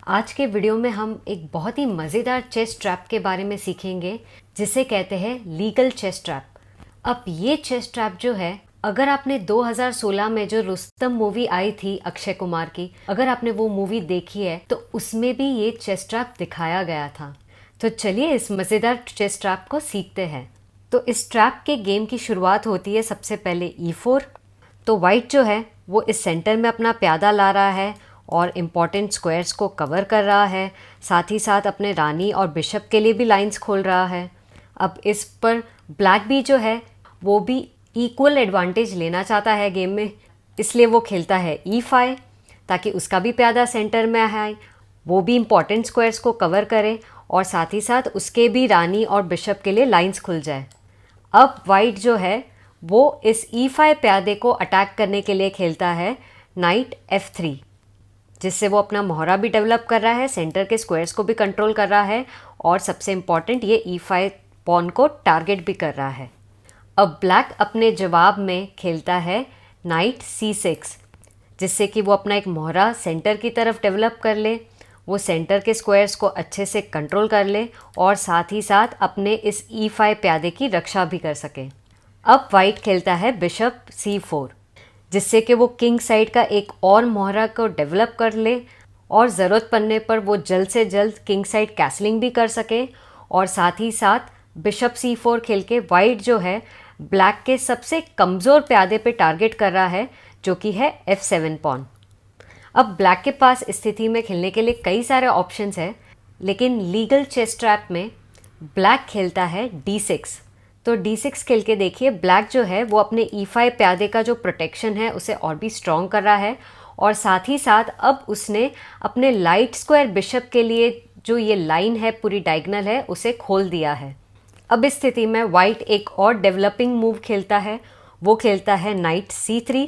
आज के वीडियो में हम एक बहुत ही मज़ेदार चेस ट्रैप के बारे में सीखेंगे जिसे कहते हैं लीगल चेस ट्रैप। अब ये चेस ट्रैप जो है, अगर आपने 2016 में जो रुस्तम मूवी आई थी अक्षय कुमार की, अगर आपने वो मूवी देखी है तो उसमें भी ये चेस ट्रैप दिखाया गया था। तो चलिए इस मज़ेदार चेस ट्रैप को सीखते हैं। तो इस ट्रैप के गेम की शुरुआत होती है सबसे पहले E4। तो वाइट जो है वो इस सेंटर में अपना प्यादा ला रहा है और इम्पॉर्टेंट स्क्वायर्स को कवर कर रहा है, साथ ही साथ अपने रानी और बिशप के लिए भी लाइंस खोल रहा है। अब इस पर ब्लैक भी जो है वो भी इक्वल एडवांटेज लेना चाहता है गेम में, इसलिए वो खेलता है E5 ताकि उसका भी प्यादा सेंटर में आए, वो भी इम्पॉर्टेंट स्क्वायर्स को कवर करे और साथ ही साथ उसके भी रानी और बिशप के लिए लाइंस खुल जाए। अब वाइट जो है वो इस E5 प्यादे को अटैक करने के लिए खेलता है नाइट F3, जिससे वो अपना मोहरा भी डेवलप कर रहा है, सेंटर के स्क्वायर्स को भी कंट्रोल कर रहा है और सबसे इम्पॉर्टेंट ये E5 पॉन को टारगेट भी कर रहा है। अब ब्लैक अपने जवाब में खेलता है नाइट C6, जिससे कि वो अपना एक मोहरा सेंटर की तरफ डेवलप कर ले, वो सेंटर के स्क्वायर्स को अच्छे से कंट्रोल कर ले और साथ ही साथ अपने इस E5 प्यादे की रक्षा भी कर सके। अब वाइट खेलता है बिशप C4, जिससे कि वो किंग साइड का एक और मोहरा को डेवलप कर ले और ज़रूरत पड़ने पर वो जल्द से जल्द किंग साइड कैसलिंग भी कर सके। और साथ ही साथ बिशप C4 खेल के वाइट जो है ब्लैक के सबसे कमज़ोर प्यादे पे टारगेट कर रहा है, जो कि है F7 पॉन। अब ब्लैक के पास स्थिति में खेलने के लिए कई सारे ऑप्शंस हैं, लेकिन लीगल चेस ट्रैप में ब्लैक खेलता है D6। तो D6 खेल के देखिए, ब्लैक जो है वो अपने E5 प्यादे का जो प्रोटेक्शन है उसे और भी स्ट्रॉन्ग कर रहा है और साथ ही साथ अब उसने अपने लाइट स्क्वायर बिशप के लिए जो ये लाइन है पूरी डायगोनल है उसे खोल दिया है। अब इस स्थिति में वाइट एक और डेवलपिंग मूव खेलता है, वो खेलता है नाइट C3,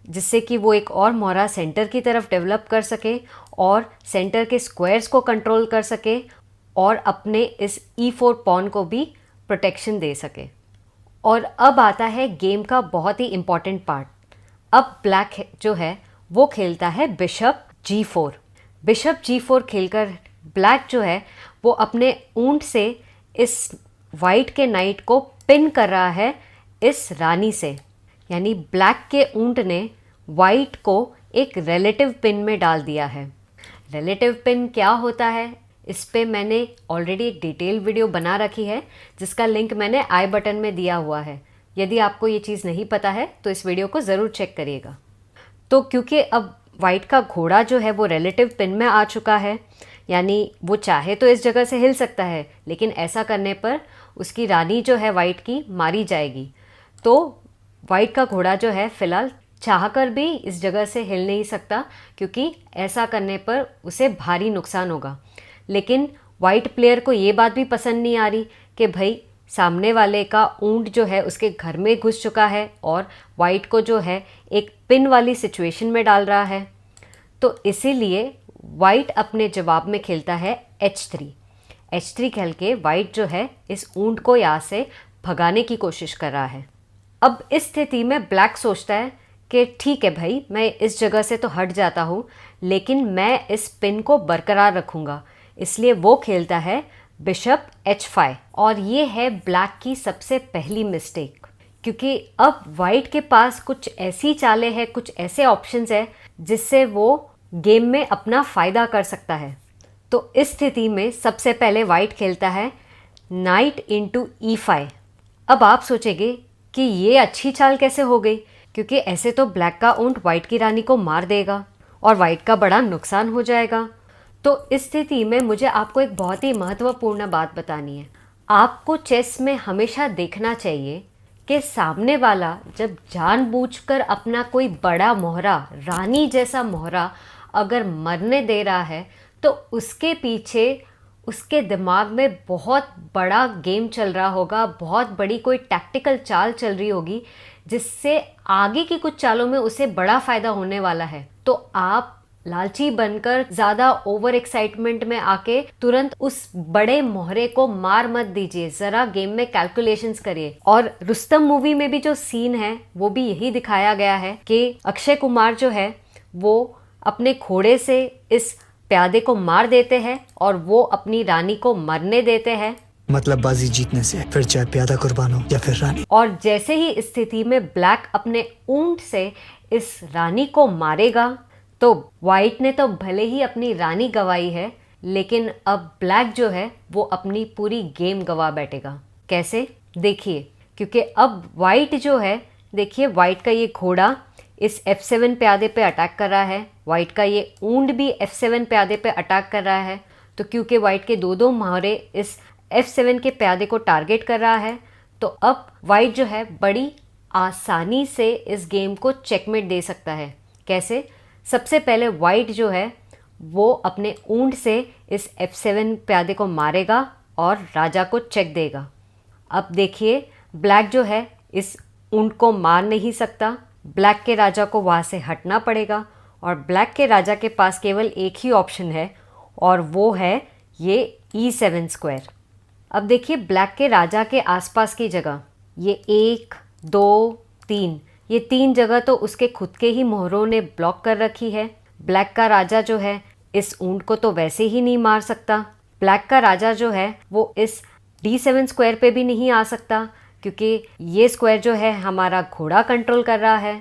जिससे कि वो एक और मोहरा सेंटर की तरफ डेवलप कर सके और सेंटर के स्क्वायर्स को कंट्रोल कर सके और अपने इस E4 पॉन को भी प्रोटेक्शन दे सके। और अब आता है गेम का बहुत ही इम्पॉर्टेंट पार्ट। अब ब्लैक जो है वो खेलता है बिशप G4। बिशप G4 खेलकर ब्लैक जो है वो अपने ऊंट से इस वाइट के नाइट को पिन कर रहा है इस रानी से, यानी ब्लैक के ऊंट ने वाइट को एक रिलेटिव पिन में डाल दिया है। रिलेटिव पिन क्या होता है, इस पे मैंने ऑलरेडी एक डिटेल वीडियो बना रखी है जिसका लिंक मैंने आई बटन में दिया हुआ है। यदि आपको ये चीज़ नहीं पता है तो इस वीडियो को ज़रूर चेक करिएगा। तो क्योंकि अब वाइट का घोड़ा जो है वो रिलेटिव पिन में आ चुका है, यानी वो चाहे तो इस जगह से हिल सकता है, लेकिन ऐसा करने पर उसकी रानी जो है वाइट की मारी जाएगी। तो वाइट का घोड़ा जो है फ़िलहाल चाहकर भी इस जगह से हिल नहीं सकता, क्योंकि ऐसा करने पर उसे भारी नुकसान होगा। लेकिन वाइट प्लेयर को ये बात भी पसंद नहीं आ रही कि भाई सामने वाले का ऊंट जो है उसके घर में घुस चुका है और वाइट को जो है एक पिन वाली सिचुएशन में डाल रहा है। तो इसीलिए वाइट अपने जवाब में खेलता है H3। H3 खेल के वाइट जो है इस ऊंट को यहाँ से भगाने की कोशिश कर रहा है। अब इस स्थिति में ब्लैक सोचता है कि ठीक है भाई, मैं इस जगह से तो हट जाता हूँ, लेकिन मैं इस पिन को बरकरार रखूँगा, इसलिए वो खेलता है बिशप H5। और ये है ब्लैक की सबसे पहली मिस्टेक, क्योंकि अब वाइट के पास कुछ ऐसी चालें हैं, कुछ ऐसे ऑप्शंस हैं जिससे वो गेम में अपना फ़ायदा कर सकता है। तो इस स्थिति में सबसे पहले वाइट खेलता है नाइट इंटू E5। अब आप सोचेंगे कि ये अच्छी चाल कैसे हो गई, क्योंकि ऐसे तो ब्लैक का ऊंट वाइट की रानी को मार देगा और वाइट का बड़ा नुकसान हो जाएगा। तो इस स्थिति में मुझे आपको एक बहुत ही महत्वपूर्ण बात बतानी है। आपको चेस में हमेशा देखना चाहिए कि सामने वाला जब जानबूझकर अपना कोई बड़ा मोहरा, रानी जैसा मोहरा अगर मरने दे रहा है, तो उसके पीछे उसके दिमाग में बहुत बड़ा गेम चल रहा होगा, बहुत बड़ी कोई टैक्टिकल चाल चल रही होगी, जिससे आगे की कुछ चालों में उसे बड़ा फ़ायदा होने वाला है। तो आप लालची बनकर ज़्यादा ओवर एक्साइटमेंट में आके तुरंत उस बड़े मोहरे को मार मत दीजिए, ज़रा गेम में कैलकुलेशंस करिए। और रुस्तम मूवी में भी जो सीन है वो भी यही दिखाया गया है कि अक्षय कुमार जो है वो अपने घोड़े से इस प्यादे को मार देते हैं और वो अपनी रानी को मरने देते हैं। मतलब बाजी जीतने से, फिर चाहे प्यादा कुर्बान हो या फिर रानी। और जैसे ही इस स्थिति में ब्लैक अपने ऊंट से इस रानी को मारेगा तो वाइट ने तो भले ही अपनी रानी गंवाई है, लेकिन अब ब्लैक जो है वो अपनी पूरी गेम गंवा बैठेगा। कैसे? देखिए, क्योंकि अब वाइट जो है, देखिए वाइट का ये घोड़ा इस F7 प्यादे पे अटैक कर रहा है, वाइट का ये ऊंट भी F7 प्यादे पे अटैक कर रहा है। तो क्योंकि वाइट के दो मोहरे इस F7 के प्यादे को टारगेट कर रहा है, तो अब वाइट जो है बड़ी आसानी से इस गेम को चेकमेट दे सकता है। कैसे? सबसे पहले वाइट जो है वो अपने ऊंट से इस F7 प्यादे को मारेगा और राजा को चेक देगा। अब देखिए, ब्लैक जो है इस ऊंट को मार नहीं सकता, ब्लैक के राजा को वहाँ से हटना पड़ेगा और ब्लैक के राजा के पास केवल एक ही ऑप्शन है और वो है ये E7 स्क्वायर। अब देखिए, ब्लैक के राजा के आसपास की जगह ये 1, 2, 3, ये 3 जगह तो उसके खुद के ही मोहरों ने ब्लॉक कर रखी है। ब्लैक का राजा जो है इस ऊंट को तो वैसे ही नहीं मार सकता। ब्लैक का राजा जो है वो इस D7 स्क्वायर पे भी नहीं आ सकता, क्योंकि ये स्क्वायर जो है हमारा घोड़ा कंट्रोल कर रहा है।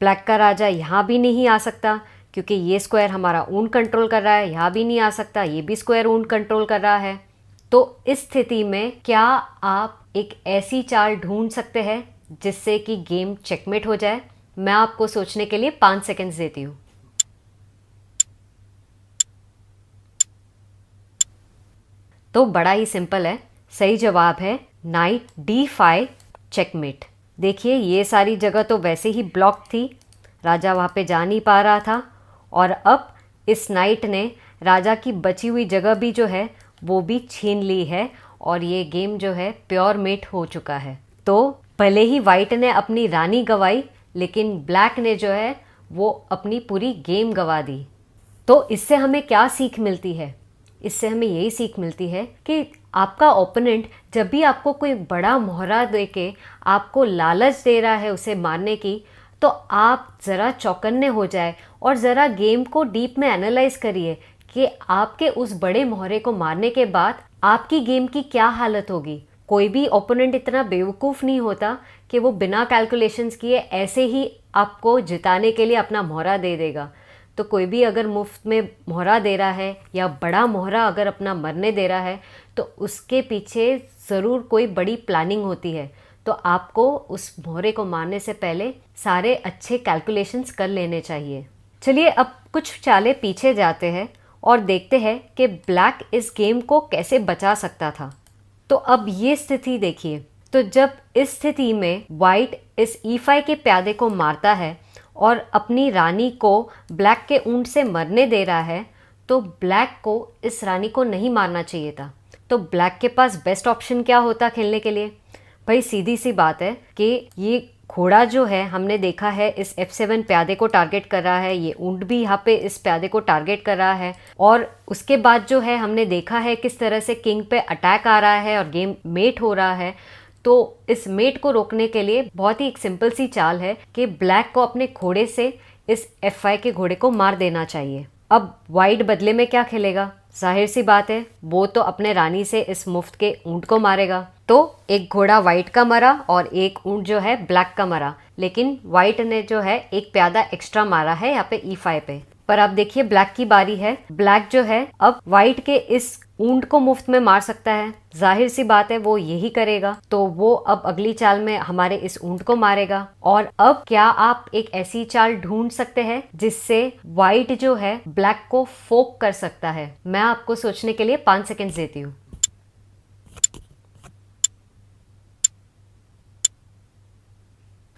ब्लैक का राजा यहाँ भी नहीं आ सकता, क्योंकि ये स्क्वायर हमारा ऊंट कंट्रोल कर रहा है। यहाँ भी नहीं आ सकता, ये भी स्क्वायर ऊंट कंट्रोल कर रहा है। तो इस स्थिति में क्या आप एक ऐसी चाल ढूंढ सकते हैं जिससे कि गेम चेकमेट हो जाए? मैं आपको सोचने के लिए 5 सेकंड्स देती हूँ। तो बड़ा ही सिंपल है, सही जवाब है नाइट D5 चेकमेट। देखिए, ये सारी जगह तो वैसे ही ब्लॉक थी, राजा वहाँ पे जा नहीं पा रहा था और अब इस नाइट ने राजा की बची हुई जगह भी जो है वो भी छीन ली है और ये गेम जो है प्योर मेट हो चुका है। तो भले ही वाइट ने अपनी रानी गंवाई, लेकिन ब्लैक ने जो है वो अपनी पूरी गेम गंवा दी। तो इससे हमें क्या सीख मिलती है? इससे हमें यही सीख मिलती है कि आपका ओपोनेंट जब भी आपको कोई बड़ा मोहरा दे के आपको लालच दे रहा है उसे मारने की, तो आप ज़रा चौकन्ने हो जाए और ज़रा गेम को डीप में एनालाइज करिए कि आपके उस बड़े मोहरे को मारने के बाद आपकी गेम की क्या हालत होगी। कोई भी ओपोनेंट इतना बेवकूफ़ नहीं होता कि वो बिना कैलकुलेशंस किए ऐसे ही आपको जिताने के लिए अपना मोहरा दे देगा। तो कोई भी अगर मुफ्त में मोहरा दे रहा है या बड़ा मोहरा अगर अपना मरने दे रहा है, तो उसके पीछे ज़रूर कोई बड़ी प्लानिंग होती है। तो आपको उस मोहरे को मारने से पहले सारे अच्छे कैलकुलेशंस कर लेने चाहिए। चलिए अब कुछ चालें पीछे जाते हैं और देखते हैं कि ब्लैक इस गेम को कैसे बचा सकता था। तो अब ये स्थिति देखिए, तो जब इस स्थिति में वाइट इस E5 के प्यादे को मारता है और अपनी रानी को ब्लैक के ऊंट से मरने दे रहा है, तो ब्लैक को इस रानी को नहीं मारना चाहिए था। तो ब्लैक के पास बेस्ट ऑप्शन क्या होता खेलने के लिए? भाई सीधी सी बात है कि ये घोड़ा जो है हमने देखा है इस F7 प्यादे को टारगेट कर रहा है, ये ऊंट भी यहाँ पे इस प्यादे को टारगेट कर रहा है और उसके बाद जो है हमने देखा है किस तरह से किंग पे अटैक आ रहा है और गेम मेट हो रहा है। तो इस मेट को रोकने के लिए बहुत ही एक सिंपल सी चाल है कि ब्लैक को अपने घोड़े से इस F5 के घोड़े को मार देना चाहिए। अब वाइट बदले में क्या खेलेगा? जाहिर सी बात है, वो तो अपने रानी से इस मुफ्त के ऊंट को मारेगा। तो एक घोड़ा वाइट का मरा और एक ऊंट जो है ब्लैक का मरा, लेकिन वाइट ने जो है एक प्यादा एक्स्ट्रा मारा है यहाँ पे E5 पे। पर अब देखिए ब्लैक की बारी है। ब्लैक जो है अब वाइट के इस ऊंट को मुफ्त में मार सकता है, जाहिर सी बात है वो यही करेगा। तो वो अब अगली चाल में हमारे इस ऊंट को मारेगा। और अब क्या आप एक ऐसी चाल ढूंढ सकते हैं जिससे वाइट जो है ब्लैक को फोक कर सकता है? मैं आपको सोचने के लिए 5 सेकेंड देती हूँ।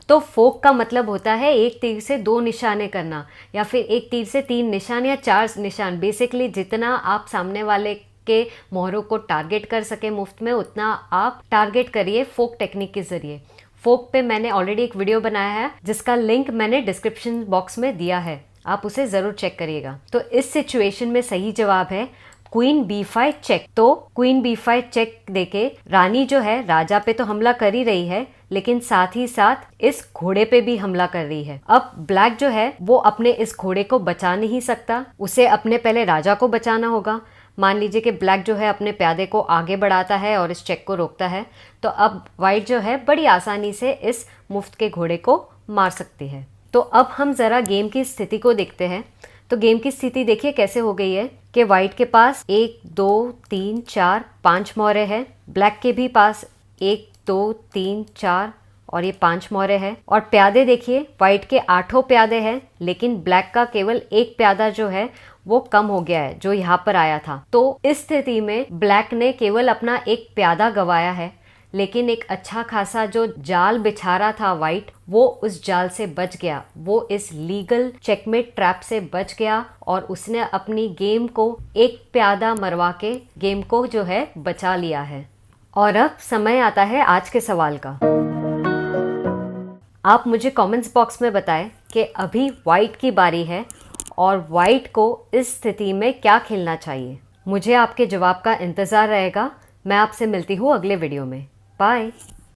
तो फोक का मतलब होता है एक तीर से 2 निशाने करना, या फिर एक तीर से 3 निशान या 4 निशान। बेसिकली जितना आप सामने वाले के मोहरों को टारगेट कर सके मुफ्त में, उतना आप टारगेट करिए फोक टेक्निक के जरिए। फोक पे मैंने ऑलरेडी एक वीडियो बनाया है जिसका लिंक मैंने डिस्क्रिप्शन बॉक्स में दिया है, आप उसे ज़रूर चेक करिएगा। तो इस सिचुएशन में सही जवाब है क्वीन B5 चेक। तो क्वीन B5 चेक देके रानी जो है राजा पे तो हमला कर ही रही है, लेकिन साथ ही साथ इस घोड़े पे भी हमला कर रही है। अब ब्लैक जो है वो अपने इस घोड़े को बचा नहीं सकता, उसे अपने पहले राजा को बचाना होगा। मान लीजिए कि ब्लैक जो है अपने प्यादे को आगे बढ़ाता है और इस चेक को रोकता है, तो अब वाइट जो है बड़ी आसानी से इस मुफ्त के घोड़े को मार सकती है। तो अब हम ज़रा गेम की स्थिति को देखते हैं। तो गेम की स्थिति देखिए कैसे हो गई है कि वाइट के पास 1 2 3 4 5 मोहरे है, ब्लैक के भी पास 1 2 3 4 और ये 5 मोहरे है। और प्यादे देखिए वाइट के 8 प्यादे हैं, लेकिन ब्लैक का केवल 1 प्यादा जो है वो कम हो गया है जो यहाँ पर आया था। तो इस स्थिति में ब्लैक ने केवल अपना 1 प्यादा गंवाया है, लेकिन एक अच्छा खासा जो जाल बिछा रहा था वाइट, वो उस जाल से बच गया। वो इस लीगल चेकमेट ट्रैप से बच गया और उसने अपनी गेम को 1 प्यादा मरवा के गेम को जो है बचा लिया है। और अब समय आता है आज के सवाल का। आप मुझे कमेंट्स बॉक्स में बताएं कि अभी वाइट की बारी है और वाइट को इस स्थिति में क्या खेलना चाहिए। मुझे आपके जवाब का इंतज़ार रहेगा। मैं आपसे मिलती हूँ अगले वीडियो में। बाय।